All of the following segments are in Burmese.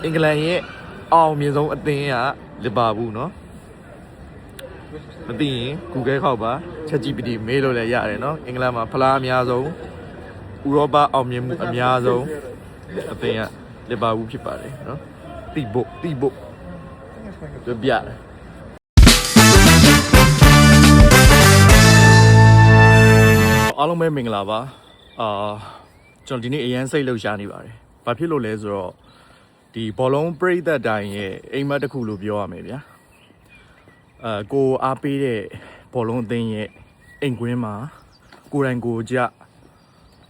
အင်္ဂလန်ရဲ့အောင်မြင်ဆုံးအသင်းကလီဗာပူးเนาะမသိရင် Google ခောက်ပါ ChatGPT မေးလို့လည်းရတယ်เนาะအင်္ဂလန်မှာဖလားအများဆုံးဥရောပအောင်မြင်မှုအများဆုံးအသင်းကလီဗာပူးဖြစ်ပါတယ်เนาะတိဖို့ပြရတယ်အားလုံးပဲမင်္ဂလာပါကျွန်တော်ဒီနေ့အရန်စိတ်လှုပ်ရှားနေပါတယ်ဘာဖြစ်လို့လဲဆိုတော့ဒီဘောလုံးပရိသတ်တိုင်းရဲ့အိမ်မက်တစ်ခုလို့ပြောရမယ်ဗျာကိုအားပေးတဲ့ဘောလုံးအသင်းရဲ့အိမ်ကွင်းမှာကိုယ်တိုင်ကိုကြ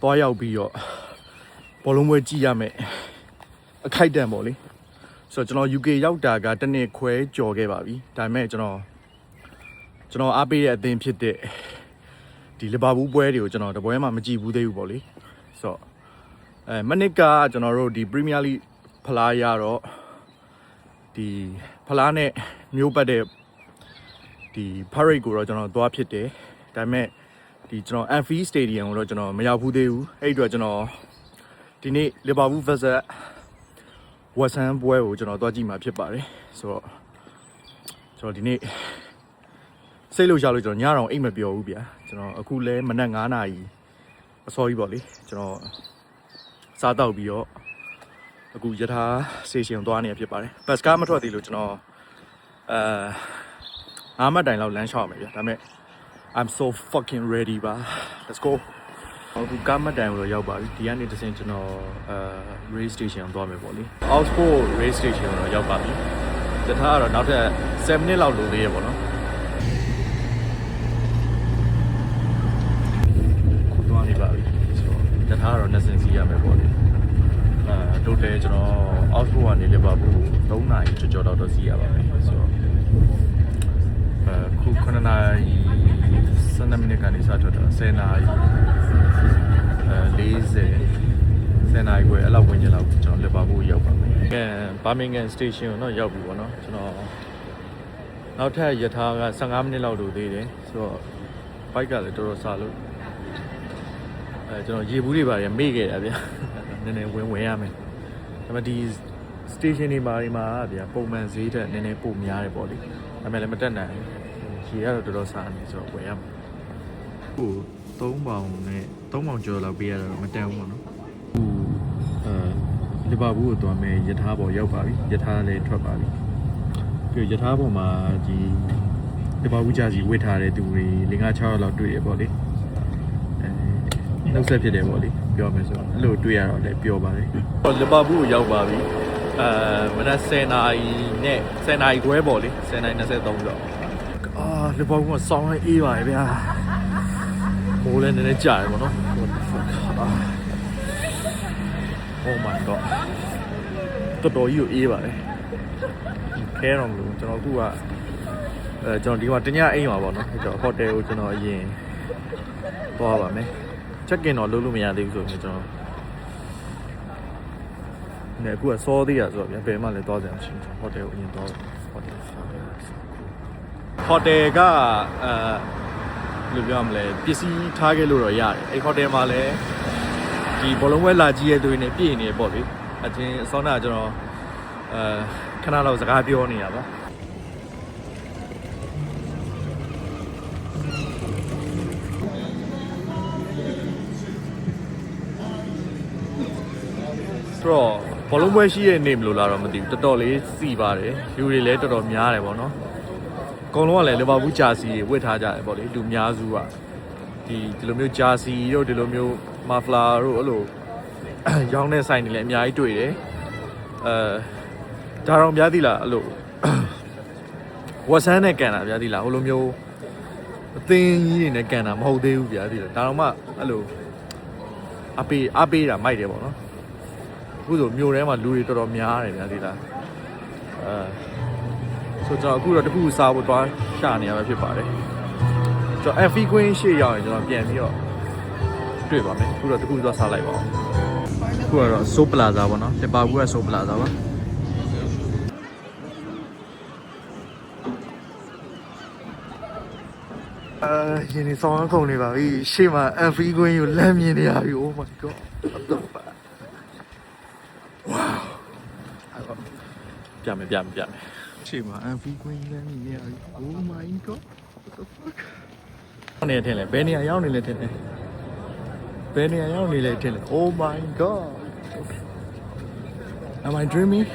သွားရောက်ပြီးတော့ဘောလုံးပွဲကြည့်ရမယ်အခိုက်အတန့်ပေါ့လေဆိုတော့ကျွန်တော် UK ရောက်တာကတစ်နှစ်ခွဲကျော်ခဲ့ပါပြီဒါပေမဲ့ကျွန်တော်အားပေးတဲ့အသင်းဖြစ်တဲ့ဒီလီဗာပူးပွဲတွေကိုကျွန်တော်တပွဲမှမကြည့်ဘူးသေးဘူးပေါ့လေဆိုတော့မနစ်ကကျွန်တော်တို့ဒီ Premier League ဖလားရတော့ဒီဖလားနဲ့မျိုးပတ်တဲ့ဒီ Parade ကိုတော့ကျွန်တော်သွားဖြစ်တယ်ဒါပေမဲ့ဒီကျွန်တော် Anfield Stadium ကိုတော့ကျွန်တော်မရောက်ဘူးသေးဘူးအဲ့အတွက်ကျွန်တော်ဒီနေ့လီဗာပူး vs West Ham ပွဲကိုကျွန်တော်သွားကြည့်မှာဖြစ်ပါတယ်ဆိုတော့ကျွန်တော်ဒီနေ့စိတ်လို့ရလို့ကျွန်တော်ညတော့အိတ်မပြောဘူးဗျာကျွန်တော်အခုလဲမနက်9 နာရီအစောကြီးပေါ့လေကျွန်တော်စားတော့ပြီးတော့အခုယထာစေရှင်သွားနေရဖြစ်ပါတယ်ဘတ်စကားမထွက်သေးလို့ကျွန်တော်9 မှတ်တိုင်လောက်လမ်းလျှောက်မယ်ဗျာဒါပေမဲ့ I'm so fucking ready ပါ let's go အခုကားမှတ်တိုင်ကိုရောက်ပါပြီဒီကနေတစ်ဆင့်ကျွန်တော်race station ကိုသွားမယ်ပေါ့လေ Oxford race station ကိုရောက်ပါပြီယထာကတော့နောက်ထပ်7 minute လောက်လိုသေးရပေါ့နော်တထားတော့နှစ်စင်စီရမယ်ပေါ့လေတိုတယ်ကျွန်တော်အောက်စဖို့ကနေလီဗာပူး3 နာရီကျော်တော့စီးရပါမယ်ဆိုတော့ခု9 နာရီ12 မိနစ်ကနေစထွက်တာ10 နာရီ10 နာရီခွဲအဲ့လောက်ဝင်ကြလောက်ကျွန်တော်လီဗာပူးရောက်ပါမယ်ဘာမင်ဂမ်စတေးရှင်းကိုတော့ရောက်ပြီပေါ့နော်ကျွန်တော်နောက်ထပ်ယထာက15 မိနစ်လောက်လိုသေးတယ်ဆိုတော့ဘိုက်ကလည်းတော်တော်ဆာလို့ကျွန်တော်ရေဘူးတွေပါတယ်မေ့ခဲ့တာဗျာနည်းနည်းဝင်ရမယ်ဒါပေမဲ့ဒီ station တွေမှာဗျာပုံမှန်ဈေးတက်နည်းနည်းပိုများတယ်ပေါ့လေဒါပေမဲ့လည်းမတက်နိုင်ရေကတော့တော်တော်စားနေဆိုတော့ဝင်ရမယ်ဟို3 ပေါင်နဲ့3 ပေါင်ကျော်လောက်ပေးရတော့မတန်ဘူးပေါ့နော်ဟိုလီဗာပူးကိုသွားမယ်ယထာပေါ်ရောက်ပါပြီယထာလည်းထွက်ပါပြီပြီးယထာပေါ်မှာဒီလီဗာပူးဂျာစီဝတ်ထားတဲ့သူတွေ5-6လောက်တွေ့ရပေါ့လေနှုတ်ဆက်ဖြစ်တယ်ပေါ့လေပြောမယ်ဆိုတော့အဲ့လိုတွေ့ရတော့လည်းပြောပါတယ်လီဗာပူးကိုရောက်ပါပြီမနက်10 နာရီနဲ့10 နာရီခွဲပေါ့လေ10 နာရီ 23တော့လီဗာပူးကစောင်းလိုက်အေးပါရဲ့ဗျာမိုးလည်းနည်းနည်းကြာတယ်ပေါ့နော် Oh my god တော်တော်ကြီးကိုအေးပါတယ်ခဲတော့မလို့ကျွန်တော်အခုကကျွန်တော်ဒီမှာတညအိမ်ပါပေါ့နော်ကျွန်တော်ဟိုတယ်ကိုကျွန်တော်အရင်သွားပါမယ်check in တော့လုပ်လို့မရသေးဘူးဆိုရင်ကျွန်တော်เนี่ยအခုကစောသေးရဆိုတော့ဗျာဘယ်မှလည်းသွားကြအောင်ရှိတယ်ဟိုတယ်ကိုအရင်သွားဟိုတယ်ကဘယ်လိုပြောမလဲပစ္စည်းထားခဲ့လို့တော့ရတယ်အဲ့ဟိုတယ်မှာလည်းဒီဘောလုံးဝဲလာကြီးရဲ့သူတွေနဲ့ပြည့်နေပေါ့လေအချင်းအစောနာကျွန်တော်ခဏလောက်စကားပြောနေရပါဆိုတော့ဘောလုံးပွဲရှိတဲ့နေမလို့လားတော့မသိဘူးတော်တော်လေးစီပါတယ်လူတွေလည်းတော်တော်များတယ်ပေါ့နော်အကုန်လုံးကလည်းလီဗာပူးဂျာစီတွေဝတ်ထားကြတယ်ပေါ့လေလူများစုကဒီလိုမျိုးဂျာစီတို့ဒီလိုမျိုးမာဖလာတို့အဲ့လိုရောင်းတဲ့ဆိုင်တွေလည်းအများကြီးတွေ့တယ်ဒါတော့များသီလားအဲ့လိုဝက်ဆန်းနဲ့ကန်တာများသီလားဟိုလိုမျိုးအသင်းကြီးတွေနဲ့ကန်တာမဟုတ်သေးဘူးများသီလားဒါတော့မှအဲ့လိုအပေးတာမိုက်တယ်ပေါ့နော်အခုဆိုမြို့ထဲမှာလူတွေတော်တော်များတယ်ဗျာဒီလားဆိုတော့အခုတော့တခုစားဖို့တွားရှာနေရမှာဖြစ်ပါတယ်ကျွန်တော် Anfield Queen ရှေ့ရောက်ရင်ကျွန်တော်ပြန်ပြီးတော့တွေ့ပါမယ်အခုတော့တခုသွားစားလိုက်ပါဦးအခုကတော့ So Plaza ပေါ့နော်လီဗာပူးက So Plaza ပါရင်းနေဆောင်ကုန်နေပါပြီရှေ့မှာ Anfield Queen ကိုလမ်းမြင်နေရပြီ Oh my god ပြမယ်ရှေ့မှာ MV Queen လည်းနေရပြီ Oh my god what the fuck နေထင်လဲဘယ်နေရာရောက်နေလဲထင်လဲဘယ်နေရာရောက်နေလဲထင်လဲ Oh my god Am I dreaming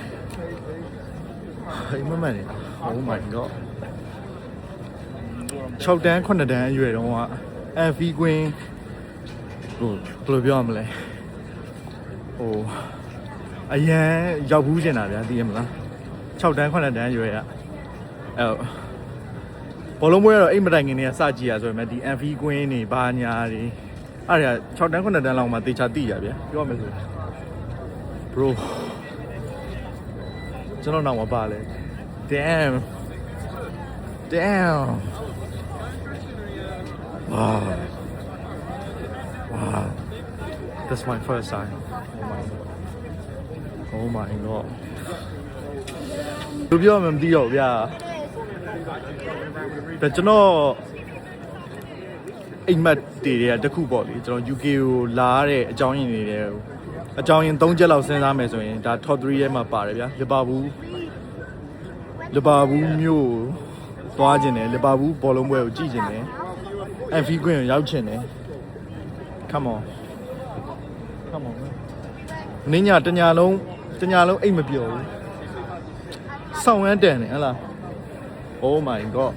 အိမ်မက်နေ Oh my god 6 တန်း 9 တန်းအရွယ်တုန်းက MV Queen ဟိုဘယ်လိုပြောရမလဲဟိုအရန်ရောက်ဘူးကျင်တာဗျာသိရမလား6 တန်း 9 တန်းရွယ်ရဘောလုံးပွဲကတော့အိမ်မတိုင်ခင်နေကစကြည့်ရဆိုပေမဲ့ဒီ MV Queen တွေဘာညာတွေအဲ့ဒါ6 တန်း 9 တန်းလောက်မှတေချာသိရဗျာပြောရမယ်ဆို bro ကျွန်တော်နောက်မှာပါလဲ damn wow that's my first time oh my god သူပြောမှမသိတော့ဗျာဒါကျွန်တော်အိမ်မက်တွေကတခုပေါ့လေကျွန်တော် UK ကိုလာရတဲ့အကြောင်းရင်းတွေအကြောင်းရင်း3ချက်လောက်စဉ်းစားမယ်ဆိုရင်ဒါ top 3ထဲမှာပါတယ်ဗျာလီဗာပူးမြို့သွားခြင်းတယ်လီဗာပူးဘောလုံးပွဲကိုကြည့်ခြင်းတယ် MV Queen ကိုရောက်ခြင်းတယ် come on နင်းညတညာလုံးအိတ်မပြောဘူးစောင်းရမ်းတန်တယ်ဟလား Oh my god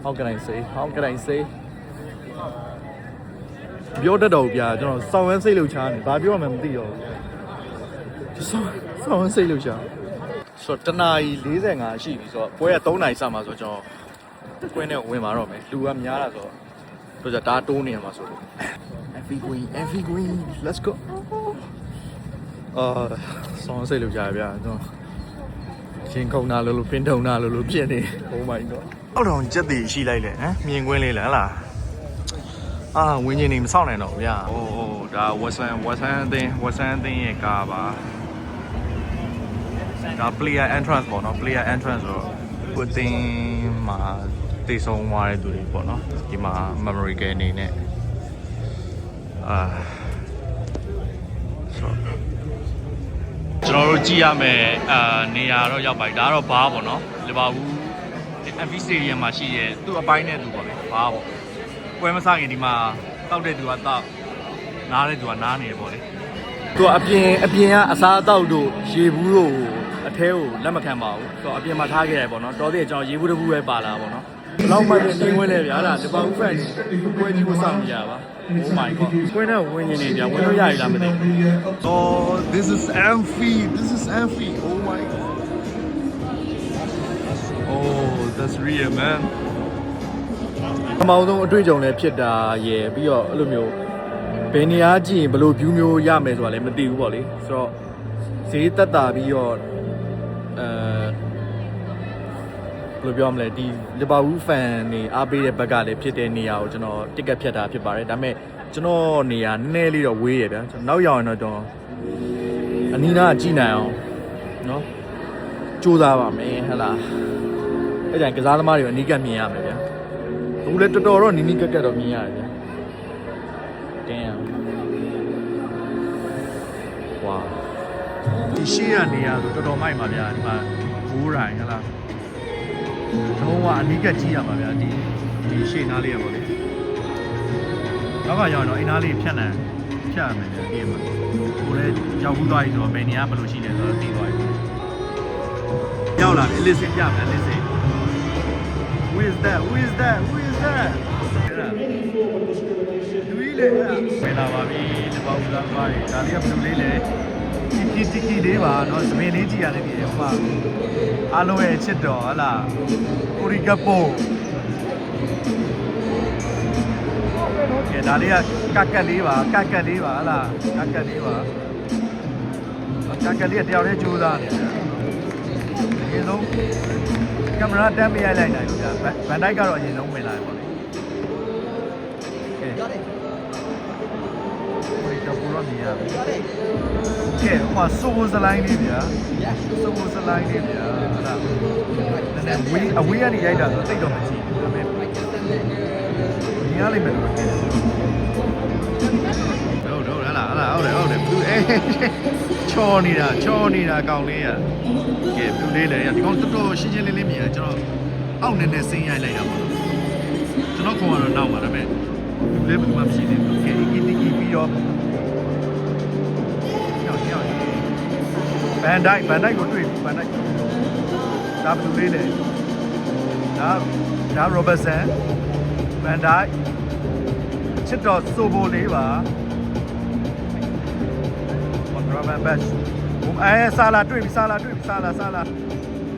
how can I say ပြောတတ်တော့ဗျာကျွန်တော်စောင်းရမ်းစိတ်လှုပ်ရှားနေဘာပြောမှမသိတော့ဘူးစောင်းရမ်းစိတ်လှုပ်ရှားဆိုတော့တနာရီ45ရှိပြီဆိုတော့ပွဲက3နာရီစမှာဆိုတော့ကျွန်တော်ကွင်းနဲ့ဝင်มาတော့မယ်လူကများတာဆိုတော့ဒါတိုးနေရမှာဆိုတော့ MV Queen let's go ဆောင်းစိတ်လို့ကြာဗျာကျွန်တော်ရှင်ခုံနာလို့ပင်ထုံနာလို့ပြည့်နေ Oh my god အောက်တောင်ကြက်တည်ရှိလိုက်လေဟမ်မြင်ကွင်းလေးလားဟလားဝင်းချင်းနေမစောင့်နိုင်တော့ဗျာအိုးဒါဝက်ဆန်အသင်းရဲ့ကားပါဒါ player entrance ပေါ့နော် player entrance ဆိုတော့ကိုအသင်းမှာတည်ဆုံးသွားတဲ့သူတွေပေါ့နော်ဒီမှာ memory card အနေနဲ့ကျွန်တော်တို့ကြည့်ရမယ်နေရာတော့ရောက်ပါပြီဒါကတော့ဘားပေါ့နော်လီဗာပူး MV Stadium မှာရှိတဲ့သူ့အပိုင်းနဲ့သူပေါ့လေဘားပေါ့ပွဲမစခင်ဒီမှာတောက်တဲ့သူကတောက်နားတဲ့သူကနားနေတယ်ပေါ့လေသူကအပြင်ကအစားအသောက်တို့ရေဘူးတို့အထဲကိုလက်မခံပါဘူးဆိုတော့အပြင်မှာထားခဲ့ရတယ်ပေါ့နော်တော်သေးတယ်ကျွန်တော်ရေဘူးတစ်ဘူးပဲပါလာပေါ့နော်ဘယ်လောက်မှနေဝင်လဲဗျာအဲ့ဒါလီဗာပူးဖန်ပွဲကြီးကိုစောင့်ကြရပါOh my god ကွင်းနဲ့ဝင်နေနေဗျာဝင်လို့ရရလားမသိဘူး Oh this is Amphi Oh my god Oh that's real man အမောင်ဆုံးအတွေ့အကြုံလည်းဖြစ်တာရယ်ပြီးတော့အဲ့လိုမျိုးဘယ်နေရာကြည့်ရင်ဘယ်လို view မျိုးရမယ်ဆိုတာလည်းမသိဘူးပေါ့လေဆိုတော့ဈေးတက်တာပြီးတော့ဘယ်လိုပြောမလဲဒီလီဗာပူးဖန်နေအားပေးတဲ့ဘက်ကလည်းဖြစ်တဲ့နေရာကိုကျွန်တော်တစ်ကက်ဖြတ်တာဖြစ်ပါတယ်ဒါပေမဲ့ကျွန်တော်နေရာနည်းနည်းလေးတော့ဝေးရဗျာကျွန်တော်နောက်ရောက်ရင်တော့ကျွန်တော်အနီးနားကြည့်နိုင်အောင်နော်စူးစမ်းပါမယ်ဟလားအဲ့ဒါကစားသမားတွေကိုအနီးကပ်မြင်ရမယ်ဗျာအခုလည်းတော်တော်တော့နီးနီးကပ်ကပ်တော့မြင်ရတယ်ဗျာ Damn Wow ဒီရှေ့ကနေရာဆိုတော်တော်မိုက်ပါဗျာဒီမှာဘိုးရိုင်ဟလားတော့ကအနီးကပ်ကြီးရပါဗျာဒီရှေ့နားလေးရပါလေနောက်ကရောက်တော့အိမ်သားလေးဖြတ်ရမယ်ဗျာဒီမှာကိုလည်းရောက်ဘူးသွားပြီဆိုတော့ဘယ်နေရာဘယ်လိုရှိလဲဆိုတော့သိသွားပြီရောက်လာပြီအလစ်စင်ပြမယ်အလစ်စင် Who is thatလူကြီးလေဝင်လာပါပြီဒီပေါက်လာပါပြီဒါလေးကဘယ်လိုလေးလဲတီလေးပါเนาะစပင်းလေးကြည့်ရတယ်ဒီဟိုမှာအားလုံးရဲ့ချစ်တော်ဟလားကိုရီကပိုကဲဒါလေးကကတ်လေးပါဟလားကတ်လေးကတယောက်တည်းကြိုးစားနေတယ်အရင်ဆုံးကင်မရာတန်းမရိုက်လိုက်နိုင်ဘူးဗျာဗန်ဒိုက်ကတော့အရင်ဆုံးဝင်လာတယ်ပေါ့လေကိုရီကပိုတော့မြင်ရပြီကဲဟိုမှာစိုးစလိုင်းလေးဗျာဟလားနည်းနည်းအဝေးကနေရိုက်တာဆိုသိတော့မကြည့်ဘူးဒါပေမဲ့မြင်ရလိမ့်မယ်လို့ထင်တယ်ဟုတ်ဟလား တယ်ဘူးချောနေတာကောင်းလေးอ่ะကဲဘူးလေးလေဒီကောင်တော်တော်ရှင်းရှင်းလင်းလင်းမြင်ရကျွန်တော်အောက်နေနေစင်းရိုက်လိုက်တာပေါ့ကျွန်တော်ခေါ်ရတော့နောက်ပါဒါပေမဲ့ဘူးလေးဘယ်မှမရှိသေးဘူးကဲအီတီပြီးတော့ဘန်ဒိုက်ကိုတွေ့ဘန်ဒိုက်ဒါဘူးလေးလေဒါရောဘတ်ဆန်ဘန်ဒိုက်ချစ်တော်စိုးဖို့လေးပါဘာဘတ်ဘုံဆာလာတွေ့ပြီဆာလာ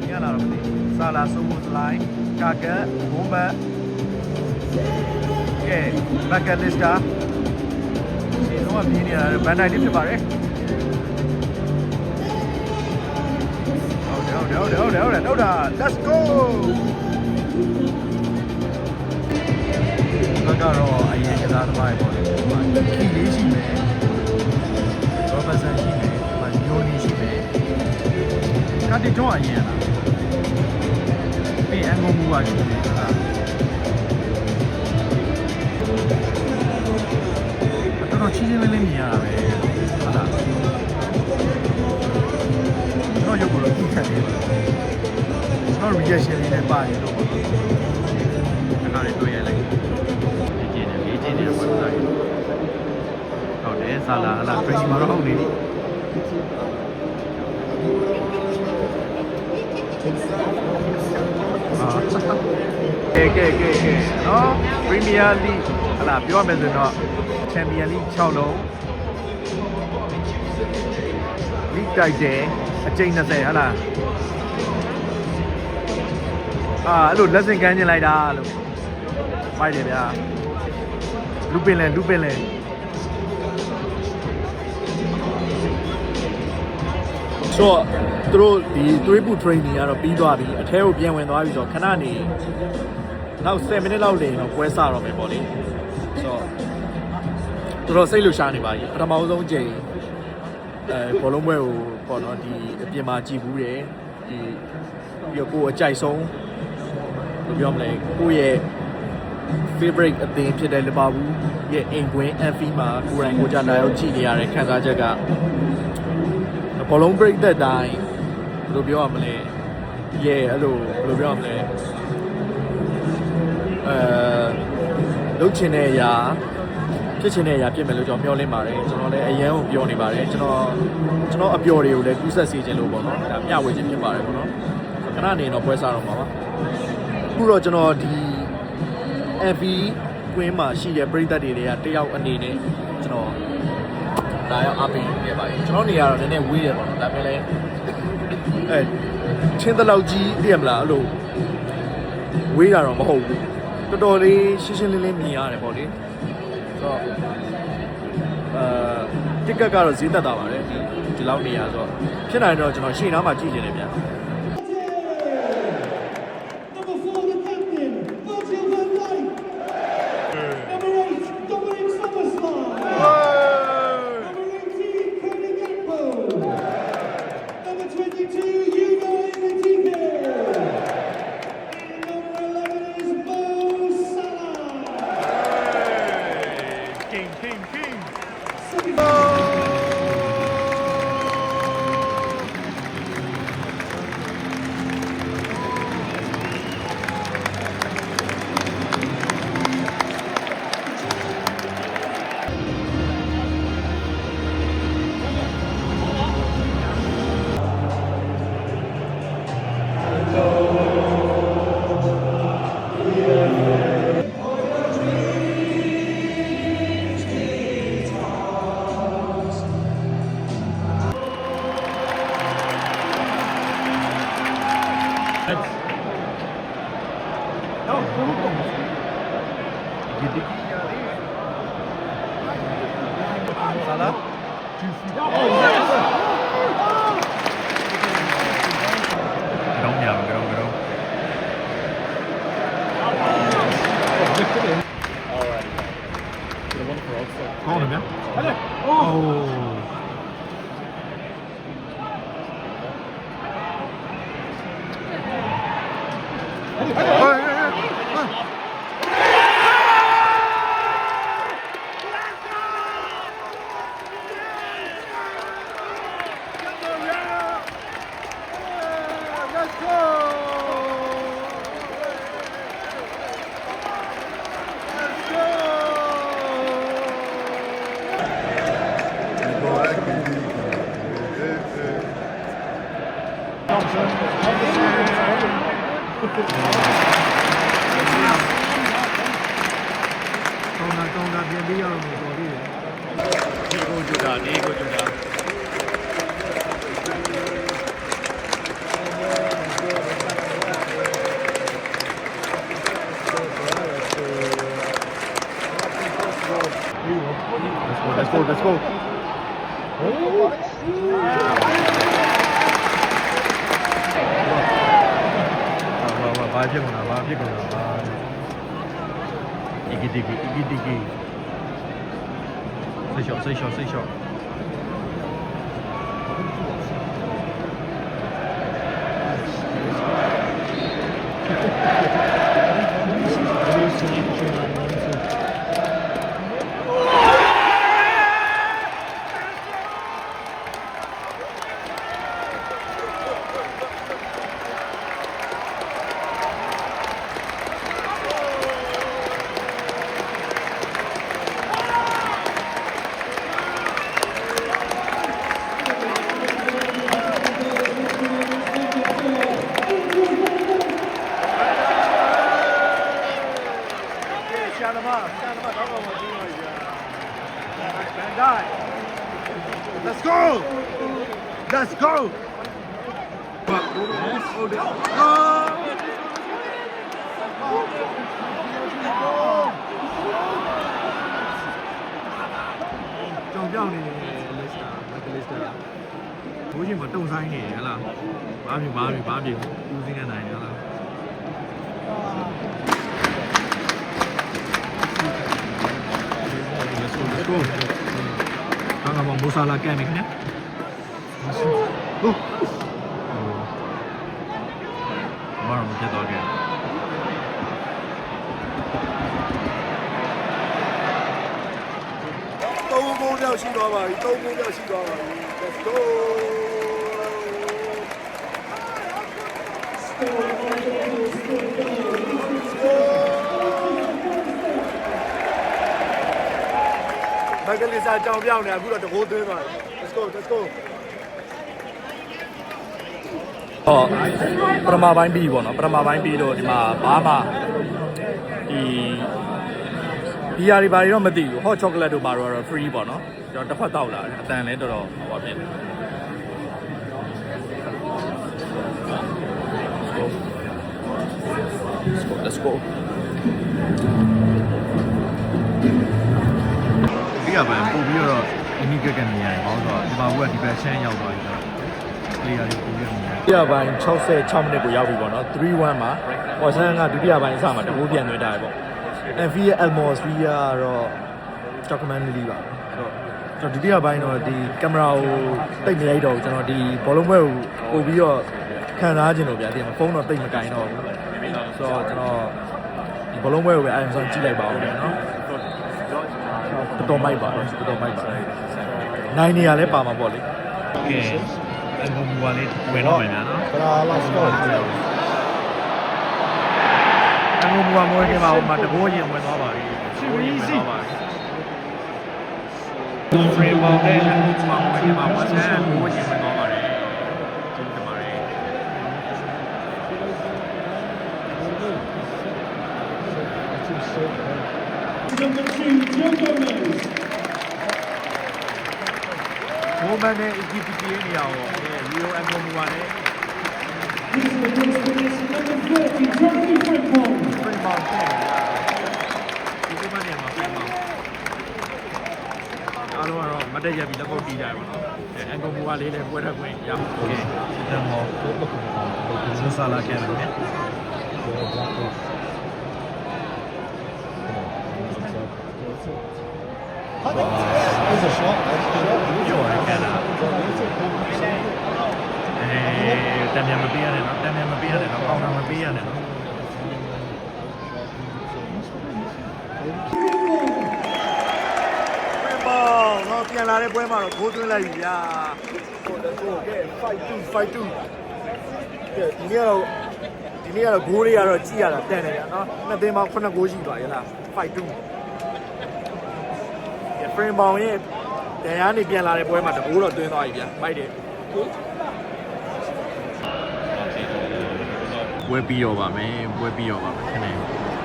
ညလာတော့မသိဆာလာစိုးဖို့လိုင်းကာကဘုံဘတ်ကဲဘက်ကလစ်တာဒီတော့မြင်နေရတယ်ဘန်ဒိုက်လေးဖြစ်ပါတယ်ဟုတ်တယ် let's go ကတော့အရင်ကစားသမားတွေပေါ့လေခီလေးရှိမယ်ရောဘတ်ဆန်ရှိမယ်ညိုနီရှိမယ်ကတိတော့အရင်လားပြီးအငုံမူပါရှိတယ်ဟာတော့ချင်းချင်းလေးမြင်ရတာပဲဟုတ်လားကျွန်တော်ရုပ်ကိုတော့ကြည့်ချက်တယ်ကျွန်တော် reaction လေးနဲ့ပါရင်တော့ဒါကလည်းတွေ့ရလိုက်လေ့ကျင့်နေတော့ဘာလို့ဟုတ်တယ်ဆာလာဟလာ training မှာတော့ဟုတ်နေပြီကဲနော် Premier League ဟလာပြောရမယ်ဆိုရင်တော့ Champion League 6လုံး League Title အကြိမ်20ဟလာအဲ့လိုလက်ဆင့်ကမ်းကျင်လိုက်တာလို့ဖိုက်တယ်ဗျာလူပင်လဲဆိုတော့သူတို့ဒီသွေးပူ training ကတော့ပြီးသွားပြီအထဲကိုပြန်ဝင်သွားပြီဆိုတော့ခဏနေနောက်7မိနစ်လောက်လင်တော့ပွဲစတော့မယ်ပေါ့လေဆိုတော့သူတို့စိတ်လှရှားနေပါပြီပထမဆုံးချိန်ဘောလုံးပွဲကိုပေါ့နော်ဒီအပြင်မှာကြည်ဘူးတယ်ဒီပြီးတော့ကိုယ်အကြိုက်ဆုံးဘယ်လိုပြောမလဲကိုယ့်ရဲ့ favorite အသင်းဖြစ်တဲ့လီဗာပူးရဲ့အိမ်ကွင်း Anfield မှာကိုယ်တိုင်ကိုယ်ကြလာရောက်ကြည့်နေရတဲ့ခံစားချက်ကဘောလုံး break တဲ့တိုင်းဘယ်လိုပြောရမလဲရဲ့အဲ့လိုဘယ်လိုပြောရမလဲလုပ်ချင်တဲ့အရာဖြစ်ချင်တဲ့အရာဖြစ်မယ်လို့ကျွန်တော်မျှော်လင့်ပါတယ်ကျွန်တော်လည်းအရန်ကိုပြောနေပါတယ်ကျွန်တော်အပျော်တွေကိုလည်းကူးဆက်စေခြင်းလို့ပေါ့နော်ဒါမျှဝေခြင်းဖြစ်ပါတယ်ပေါ့နော်ခဏနေတော့ပွဲစားတော့မှာပါအခုတော့ကျွန်တော်ဒီ FB ကွင်းမှာရှိတဲ့ပရိသတ်တွေကတယောက်အနေနဲ့ကျွန်တော်ဒါရောက်အပင်းနေပါပြီကျွန်တော်နေရာတော့နည်းနည်းဝေးတယ်ပေါ့နော်ဒါပေမဲ့လည်းချင်းတလောက်ကြီးသိရမလားအဲ့လိုဝေးတာတော့မဟုတ်ဘူးတော်တော်လေးရှင်းရှင်းလင်းလင်းမြင်ရတယ်ပေါ့လေဆိုတော့တစ်ကတ်ကတော့ဈေးသက်တာပါတယ်ဒီလောက်နေရာဆိုတော့ဖြစ်နိုင်တော့ကျွန်တော်ရှေ့နားမှာကြည့်နေတယ်ဗျာ ကောင်းတာပြန်ပြီးရအောင်တော်သေးတယ်ဒီကိုကြတာ Let's go. Baဖြစ်ကုန်တာ Iggy. စိတ်လျှော့ Let's go! ကြောင်ပြောင်းနေတယ်လက်စတာဘိုးကြီးမတုံဆိုင်နေဟလားဘာဖြစ်ဦးစင်းနေနိုင်တယ်ဟလားLet's go. ဘာကမိုဆာလာကဲမယ်ခင်ဗျာဘာမှမဖြစ်တော့ခဲ့3 goal လောက်ရှိသွားပါပြီ3 goal လောက်ရှိသွားပါပြီ Let's go မက်ကလေးစာကြောင်ပြောင်းနေအခုတော့တကိုးသွင်းသွားပြီ Let's go ပထမပိုင်းပြီးပေါ့နော်ပထမပိုင်းပြီးတော့ဒီမှာဘာမှဒီယာတွေဘာတွေတော့မသိဘူး hot chocolate တို့ဘာတော့ free ပေါ့နော်ကျွန်တော်တစ်ခွက်တောက်လာတယ်အတန်လည်းတော်တော်ဟောဖြစ်တယ်Let's go ဒီကဘာပို့ပြီးတော့အနိကကနေရတယ်ဘာလို့ဆိုတော့ဒီမှာကဒီဘက်ချမ်းရောက်သွားပြီဆိုတော့ player တွေပို့ပြီးနေရတယ် ဒုတိယပိုင်း66မိနစ်ကိုရောက်ပြီပေါ့နော် 3-1 မှာပေါ်ဆန်ကဒုတိယပိုင်းအစမှာတကူပြန်သွင်းထားတယ်ပေါ့ MV ရဲ့ atmosphere ကတော့ documentary ပါဆိုတော့ဒုတိယပိုင်းတော့ဒီကင်မရာကိုတိတ်မရိုက်တော့ဘူးကျွန်တော်ဒီဘောလုံးပွဲကိုပို့ပြီးတော့ခံစားခြင်းလို့ဗျာဒီမှာဖုန်းတော့တိတ်မကင်တော့ဘူးဆိုတော့ကျွန်တော်ဒီဘောလုံးပွဲကိုပဲ IMSON ကြည့်လိုက်ပါဦးမယ်နော်တော်မိုက်ပါနိုင်နေရလဲပါမှာပေါ့လေ Okay အငုံဘူဝါလေးဝင်တော့မယ်ညာနော် Let's go အငုံဘူဝါမွေးနေပါဦးမှာတဘိုးရင်ဝင်သွားပါပြီဖရင်းဘောင်းနဲ့အငုံဘူဝါမွေးနေပါဦးဆန်ဘိုးရင်ဝင်သွားပါတယ်ကျေးဇူးတင်ပါတယ်ဘိုးမန်နဲ့ EPP ရဲ့နေရာကိုရီယိုအငုံဘူဝါနဲ့ဖရင်းဘောင်းနဲ့ဒီဘက်နေမှာဖရင်းဘောင်းအားလုံးကတော့မတက်ရပြီးလက်ကုပ်တီးကြရပါတော့အငုံဘူဝါလေးလည်းပွဲထွက်ခွင့်ရပါโอเคစစ်တမ်းမောဆဆလာကဲမယ် It's a shot. ပြောရခဲ့တာတမ်းမပေးရတယ်နော်ကောင်းတာမပေးရတယ်နော် တော့ပြန်လာတဲ့ပွဲမှာတော့ဂိုးသွင်းလိုက်ပြီဗျာဟိုlet's go ကဲ5-2ကဲဒီနေ့ကတော့ဂိုးတွေကတော့ကြည့်ရတာတန်တယ်ဗျာနော်နှစ်သင်းပေါင်း9ဂိုးရှိသွားရလား5-2ကဲ frame ပေါင်ရဲ့တရားနေပြန်လာတဲ့ပွဲမှာတဂိုးတော့သွင်းသွားပြီဗျာမိုက်တယ် ပွဲပြီးတော့ပါမယ်ခဏ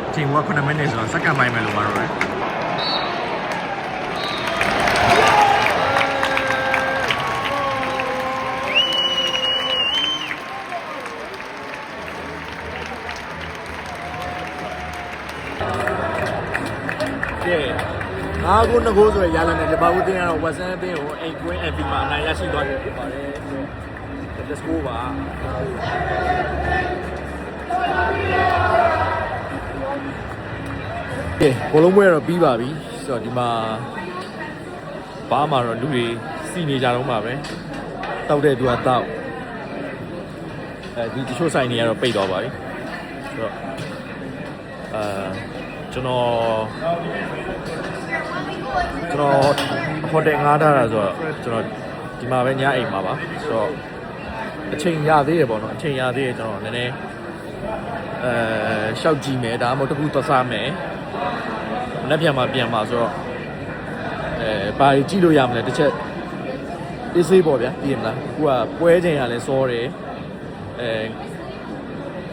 အချိန်က9မိနစ်ဆိုတော့စက္ကန့်ပိုင်းပဲလို့ပါတော့တယ်ကဲ9 goal 2 goal ဆိုရရလာတယ်လီဗာပူးတင်းကတော့ဝက်ဆန်အသင်းကိုအိမ်ကွင်း MP မှာအနိုင်ရရှိသွားပြီဖြစ်ပါတယ် let's go ပါကဲဘောလုံးပွဲတော့ပြီးပါပြီဆိုတော့ဒီမှာဘာမှတော့လူတွေစီနေကြတော့မှာပဲတောက်တဲ့သူကတောက်ဒီတချို့ဆိုင်တွေကတော့ပိတ်သွားပါပြီဆိုတော့ကျွန်တော်ဟိုတယ်ငားထားတာဆိုတော့ကျွန်တော်ဒီမှာပဲညအိမ်မှာပါဆိုတော့အချိန်ရသေးတယ်ပေါ့နော်အချိန်ရသေးတယ်ကျွန်တော်နည်းနည်းရှောက်ကြည့်မယ်ဒါမှမဟုတ်တစ်ခုသွားစားမယ်လက်ပြန်မှာပြန်မှာဆိုတော့ဘာကြည့်လို့ရမလဲတစ်ချက်အေးဆေးပေါ့ဗျာသိရမလားအခုကပွဲချိန်ရလဲစောတယ်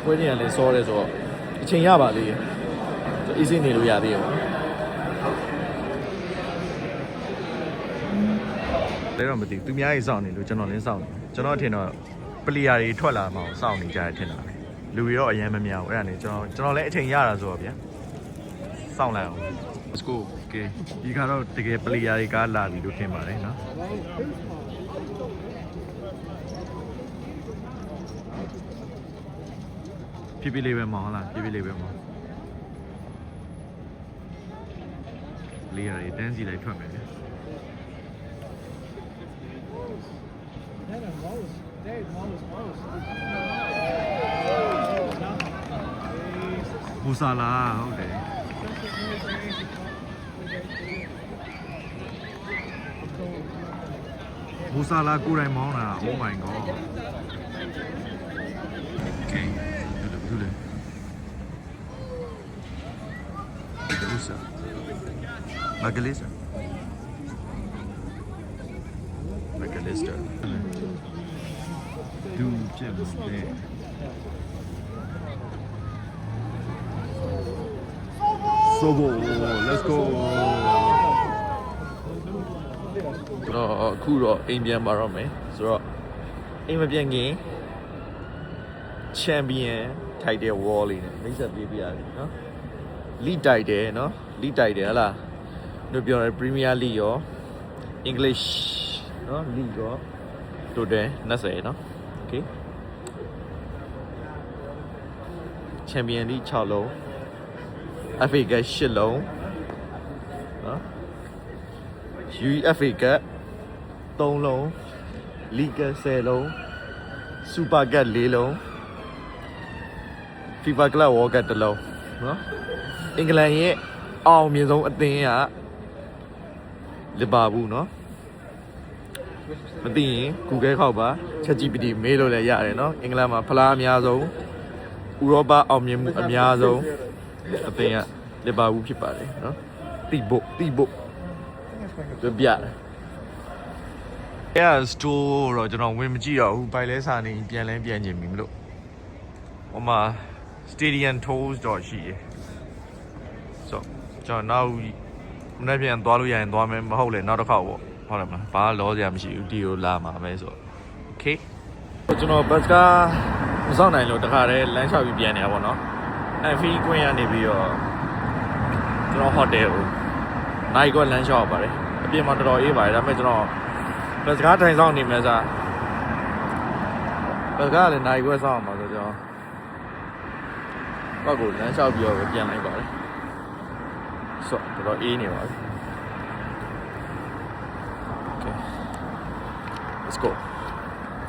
ပွဲချိန်ရလဲစောတယ်ဆိုတော့အချိန်ရပါသေးတယ်အေးဆေးနေလို့ရသေးတယ်ပေါ့လဲတော့မသိဘူးသူများကြီးစောင့်နေလို့ကျွန်တော်လည်းစောင့်နေကျွန်တော်ထင်တော့ပလီယာတွေထွက်လာမှအောင်စောင့်နေကြရထင်တာပဲလူတွေတော့အရင်မများဘူးအဲ့ဒါနေကျွန်တော်လည်းအချိန်ရတာဆိုတော့ဗျာစောင့်လိုက်အောင် let's go okay ဒီကတော့တကယ်ပလီယာတွေကလာပြီလို့ထင်ပါတယ်နော်ပြပြလေးပဲမဟုတ်လားပြပြလေးပဲမဟုတ်ပလီယာတွေတန်းစီလိုက်ထွက်မယ်ဗျာဘူဆာလာဟုတ်တယ်ဘူဆာလာကိုယ်တိုင်မောင်းတာ oh my god okay ดูเลยဘူဆာမဂလစ်တာဒူကျက်တယ် Sobo let's go တော့အခုတော့အိမ်ပြန်ပါတော့မယ်ဆိုတော့အိမ်မပြန်ခင် champion ထိုက်တဲ့ wall လေးနဲ့မိတ်ဆက်ပေးပြရတယ်နော် league တိုက်တယ်နော် league တိုက်တယ်ဟလားတို့ပြောတယ် Premier League ရော English နော် league ရောတို့တယ်20နော် okay champion league 6လုံး FA Cup 8လုံးနော် UEFA Cup 3လုံး League Cup 10လုံး Super Cup 4လုံး FIFA Club World Cup 1လုံးနော်အင်္ဂလန်ရဲ့အောင်မြင်ဆုံးအသင်းကလီဗာပူးနော်မသိရင် Google ခောက်ပါ ChatGPT မေးလို့လည်းရတယ်နော်အင်္ဂလန်မှာဖလားအများဆုံးဥရောပအောင်မြင်မှုအများဆုံးအသင်းကလီဗာပူးဖြစ်ပါတယ်နော်တိဖို့ပြရတယ်အဲ့စတိုးတော့ကျွန်တော်ဝင်မကြည့်တော့ဘူးဘိုင်လဲစာနေပြန်လဲပြန်ကျင်ပြီမလို့ဟိုမှာ Stadium Tours တော့ရှိရယ်ဆိုကျွန်တော်နောက်မနေ့ပြန်သွားလို့ရရင်သွားမယ်မဟုတ်လေနောက်တစ်ခေါက်ပေါ့ဟုတ်တယ်မလားဘာလောစရာမရှိဘူးဒီကိုလာမှာပဲဆို Okay ကျွန်တော်ဘတ်ကားမစောင့်နိုင်လို့တခါတည်းလမ်းလျှောက်ပြီးပြန်နေတာပေါ့နော်အဖီကွင်းရနေပြီးတော့ကျွန်တော်ဟိုတယ်ကိုနိုင်ကလမ်းလျှောက်ပါတယ်အပြင်မှာတော်တော်အေးပါတယ်ဒါပေမဲ့ကျွန်တော်ဘတ်ကားထိုင်ဆောင်နေမယ်စားဘတ်ကားလည်းနိုင်ခွဲဆောင်အောင်ပါဆိုကျွန်တော်ကိုလမ်းလျှောက်ပြီးတော့ပြန်လိုက်ပါတယ်ဆိုတော့တော်တော်အေးနေပါပြီ Okay let's go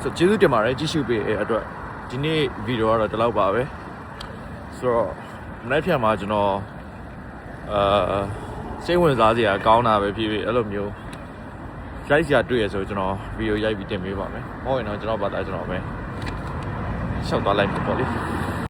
ဆိုကျေးဇူးတင်ပါတယ်ကြည့်ရှုပေးတဲ့အတွက်ဒီနေ့ဗီဒီယိုကတော့ဒီလောက်ပါပဲဆိုတော့မနေ့ပြန်မှာကျွန်တော်စိတ်ဝင်စားစရာကောင်းတာပဲဖြစ်ဖြစ်အဲ့လိုမျိုးရိုက်စရာတွေ့ရဆိုကျွန်တော်ဗီဒီယိုရိုက်ပြီးတင်ပေးပါမယ်ဟုတ်ရင်တော့ကျွန်တော်ဘာသာကျွန်တော်ပဲရှောက်သွားလိုက်ပြီပေါ့လေ